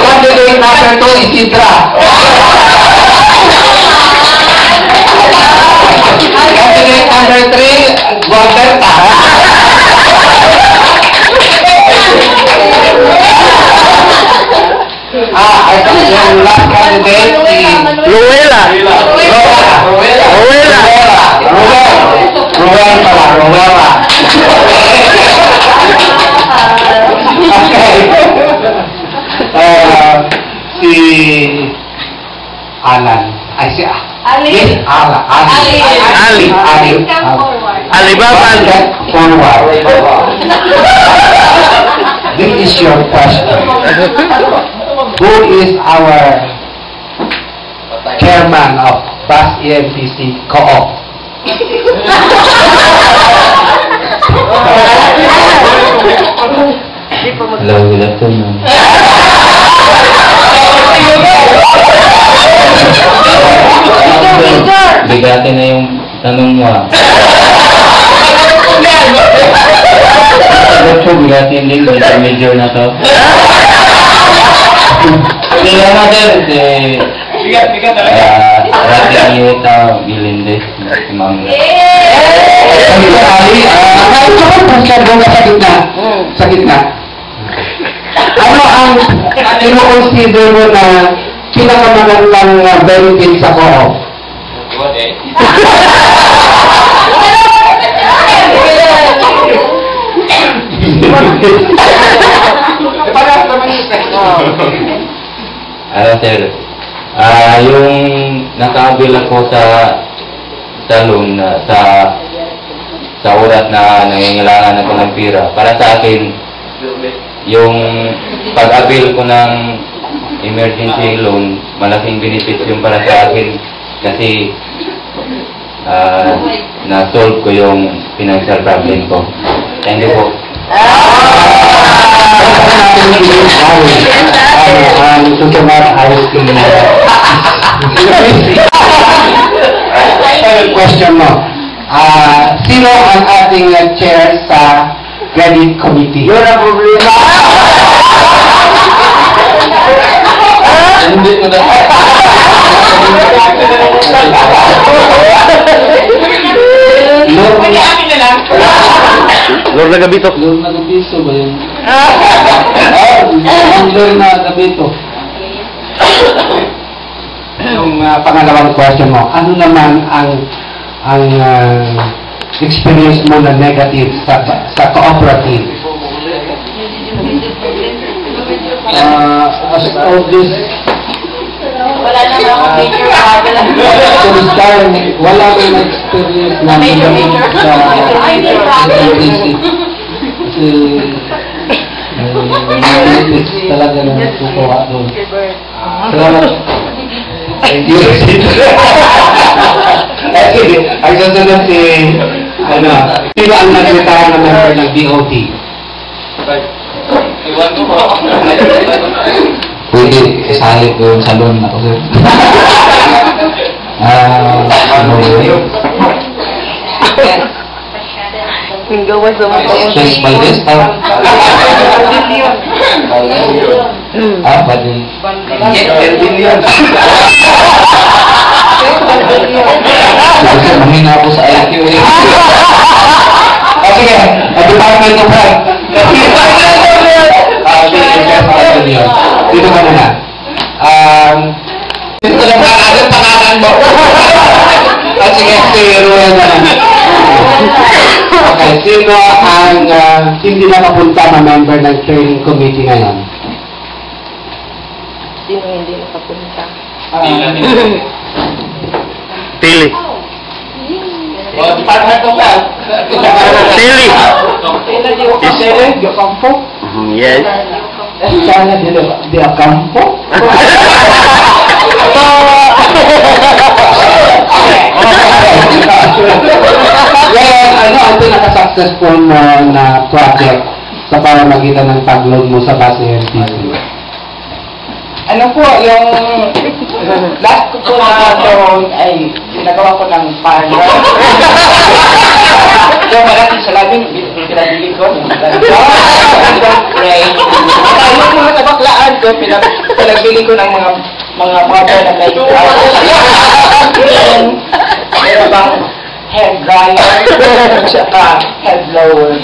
Candidate number 2 is Sidra. Candidate number 3, Guaterta. Yung last candidate is Ruela. Ruela. Okay. Si Alan. Ay, si Ali. Alibaba. Forward. This is your question. Who is our chairman of Bus EMTC Co-op? Hello, good afternoon. Bigatin na yung tanong mo. Bigatin din, major na to. Sila natin, bigat talaga. Rating Iweta Bilindez, si Mangga. Sa gitna. Ano ang ino-consider mo na pinakamagandang benefit sa co-op? Ano sir, yung nakabil ako sa salon sa oras na nangingailangan ako ng pira. Para sa akin, yung pag-abil ko ng emergency loan, malaking benefits yung para sa akin kasi na-solve ko yung financial problem ko. Thank you po. Question mo. Sino ang ating chair sa credit committee? Yun ang problema. Hindi ko na. Lord Nagabito. Lord Nagabito ba yun? Lord Nagabito. Yung pangalawang question mo, ano naman ang experience mo na negative sa cooperative? As of this, wala na akong major problem. Wala akong experience na negative sa EMTC. Kasi benefits talaga na natutuwa doon. Salamat. Thank you. Sige, ang susunod si sino ang nag-retire na member ng DOT? Iwan ko po. Pwede, isali ko yung salon ako, sir. Yung gawa sa mga Stress Valdez, Badin. Kasi mahina ako sa IQ eh. Sige, Department of Health. Dito ka muna. Dito lang agad pangalan mo. Sige, si Ruel na lang. Okay, sino ang hindi nakapunta na member ng training committee ngayon? Sino hindi nakapunta? Tili. Department of Health. Tili. Tili, Diocampo? Yes. Sana Diocampo? Ngayon, ano ang pinaka-successful mo na project sa pamamagitan ng tag-load mo sa bus EMTC? Ano po, yung Last ko po na doon ay ginagawa ko ng farmer. So, maraming salamin, pinabili ko. Don't pray. Yung mga kabaklaan ko, pinagbili ko ng mga mother na may meron bang hair dryer, tsaka head blower.